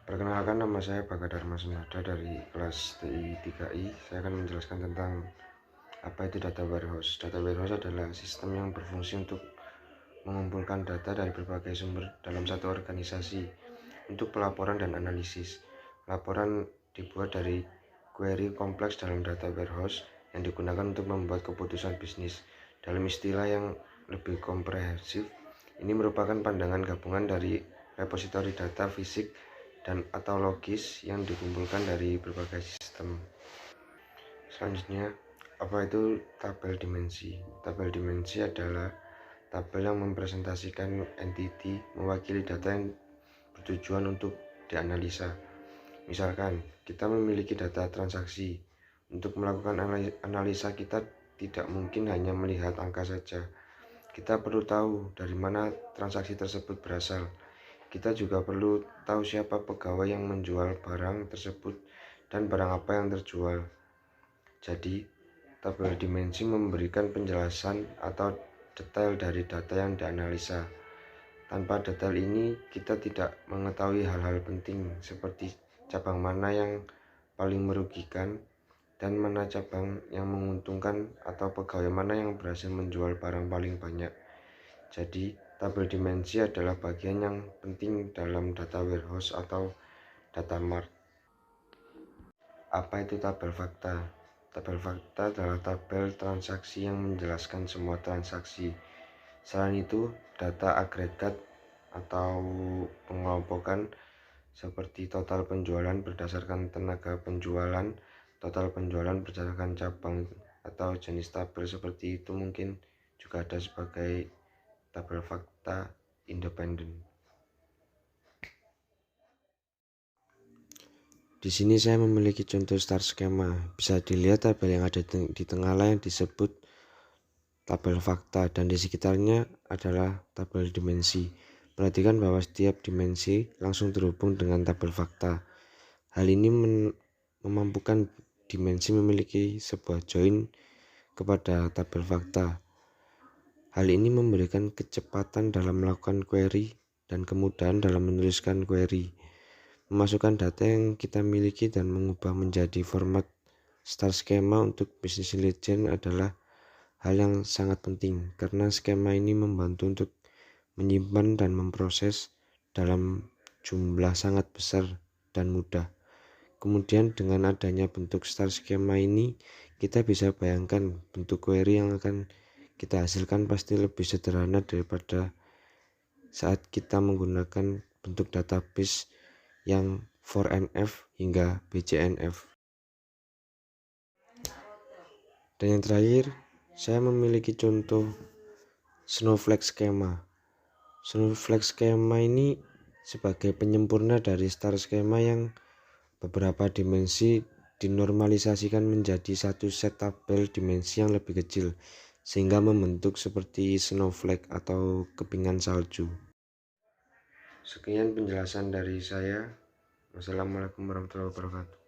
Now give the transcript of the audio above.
Perkenalkan, nama saya Baga Dharma Sumada dari kelas TI 3I. Saya akan menjelaskan tentang apa itu data warehouse. Data warehouse adalah sistem yang berfungsi untuk mengumpulkan data dari berbagai sumber dalam satu organisasi untuk pelaporan dan analisis. Laporan dibuat dari query kompleks dalam data warehouse yang digunakan untuk membuat keputusan bisnis. Dalam istilah yang lebih komprehensif, ini merupakan pandangan gabungan dari repositori data fisik dan atau logis yang dikumpulkan dari berbagai sistem. Selanjutnya, apa itu tabel dimensi? Tabel dimensi adalah tabel yang mempresentasikan entiti mewakili data yang bertujuan untuk dianalisa. Misalkan, kita memiliki data transaksi. Untuk melakukan analisa, kita tidak mungkin hanya melihat angka saja. Kita perlu tahu dari mana transaksi tersebut berasal. Kita juga perlu tahu siapa pegawai yang menjual barang tersebut dan barang apa yang terjual. Jadi, tabel dimensi memberikan penjelasan atau detail dari data yang dianalisa. Tanpa detail ini, kita tidak mengetahui hal-hal penting seperti cabang mana yang paling merugikan dan mana cabang yang menguntungkan atau pegawai mana yang berhasil menjual barang paling banyak. Jadi, tabel dimensi adalah bagian yang penting dalam data warehouse atau data mart. Apa itu tabel fakta? Tabel fakta adalah tabel transaksi yang menjelaskan semua transaksi. Selain itu, data agregat atau pengelompokan seperti total penjualan berdasarkan tenaga penjualan, total penjualan berdasarkan cabang, atau jenis tabel seperti itu mungkin juga ada sebagai tabel fakta independen. Di sini saya memiliki contoh star skema. Bisa dilihat tabel yang ada di tengah layar disebut tabel fakta dan di sekitarnya adalah tabel dimensi. Perhatikan bahwa setiap dimensi langsung terhubung dengan tabel fakta. Hal ini memampukan dimensi memiliki sebuah join kepada tabel fakta. Hal ini memberikan kecepatan dalam melakukan query dan kemudahan dalam menuliskan query. Memasukkan data yang kita miliki dan mengubah menjadi format star skema untuk business intelligence adalah hal yang sangat penting karena skema ini membantu untuk menyimpan dan memproses dalam jumlah sangat besar dan mudah. Kemudian dengan adanya bentuk star skema ini, kita bisa bayangkan bentuk query yang akan kita hasilkan pasti lebih sederhana daripada saat kita menggunakan bentuk database yang 4NF hingga BCNF. Dan yang terakhir, saya memiliki contoh Snowflake Schema. Snowflake Schema ini sebagai penyempurna dari star skema yang beberapa dimensi dinormalisasikan menjadi satu set tabel dimensi yang lebih kecil sehingga membentuk seperti snowflake atau kepingan salju. Sekian penjelasan dari saya. Wassalamualaikum warahmatullahi wabarakatuh.